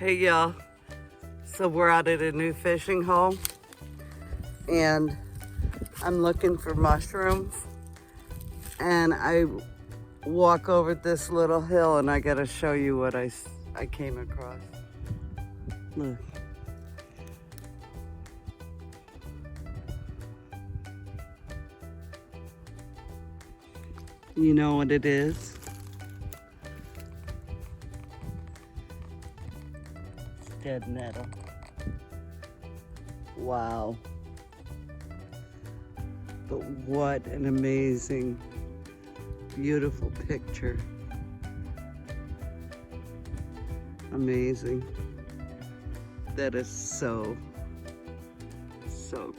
Hey y'all, so we're out at a new fishing hole and I'm looking for mushrooms and I walk over this little hill and I gotta show you what I came across. Look. You know what it is? Dead Nettle. Wow. But what an amazing, beautiful picture. Amazing. That is so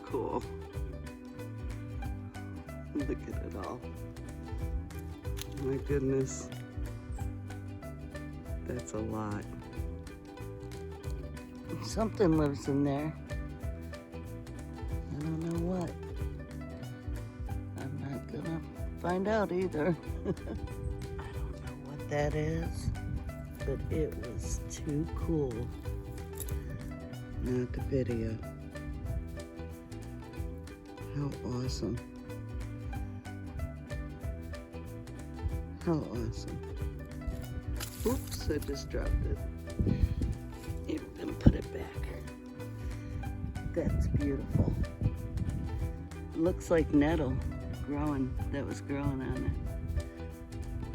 cool. Look at it all. My goodness. That's a lot. Something lives in there. I don't know what. I'm not gonna find out either. I don't know what that is, but it was too cool not to video. How awesome. How awesome. Oops, I just dropped it. We're gonna put it back. That's beautiful. It looks like nettle growing, that was growing on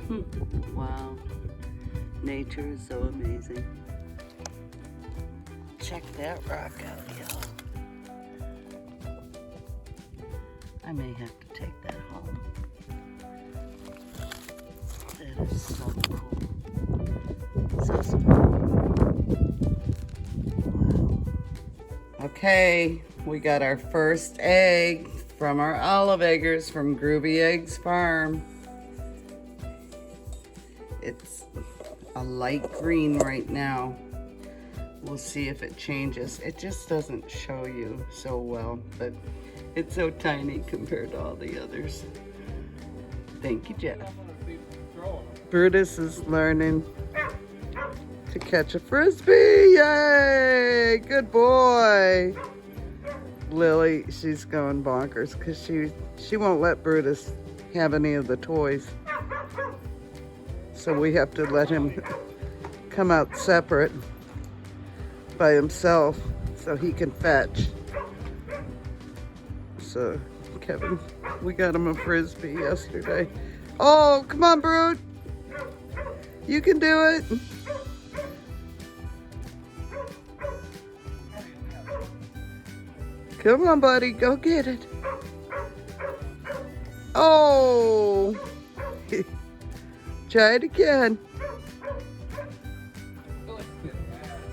it. Wow. Nature is so amazing. Check that rock out, y'all. I may have to take that home. That is so cool. So small. Okay, we got our first egg from our olive eggers from Groovy Eggs Farm. It's a light green right now. We'll see if it changes. It just doesn't show you so well, but it's so tiny compared to all the others. Thank you, Jeff. Brutus is learning to catch a frisbee. Yay! Good boy. Lily, she's going bonkers because she won't let Brutus have any of the toys. So we have to let him come out separate by himself so he can fetch. So Kevin, we got him a frisbee yesterday. Oh, come on, Brute. You can do it. Come on, buddy, go get it. Oh, try it again.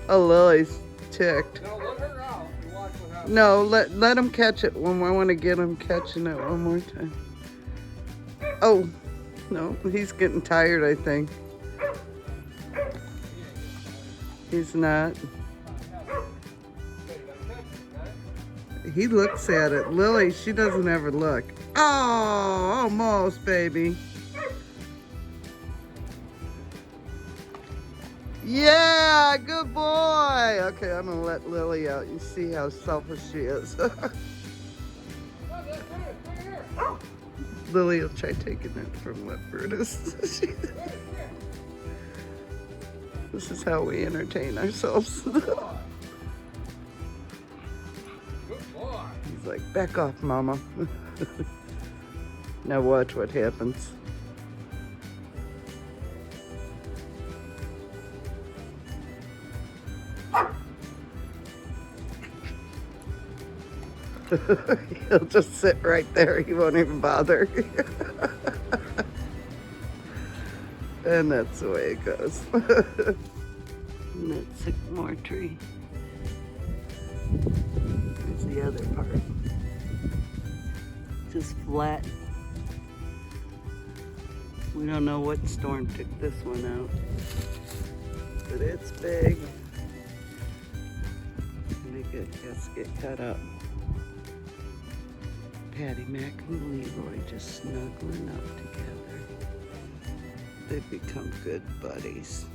Oh, Lily's ticked. No, let him catch it. I want to get him catching it one more time. Oh, no, he's getting tired, I think. He's not. He looks at it. Lily, she doesn't ever look. Oh, almost, baby. Yeah, good boy. Okay, I'm gonna let Lily out. You see how selfish she is. Lily will try taking it from what Brutus. This is how we entertain ourselves. He's like, back off, Mama. Now watch what happens. He'll just sit right there. He won't even bother. And that's the way it goes. And that sycamore tree. There's the other part. Just flat. We don't know what storm took this one out. But it's big. And it gets cut up. Patty Mac and Leroy just snuggling up together. They've become good buddies.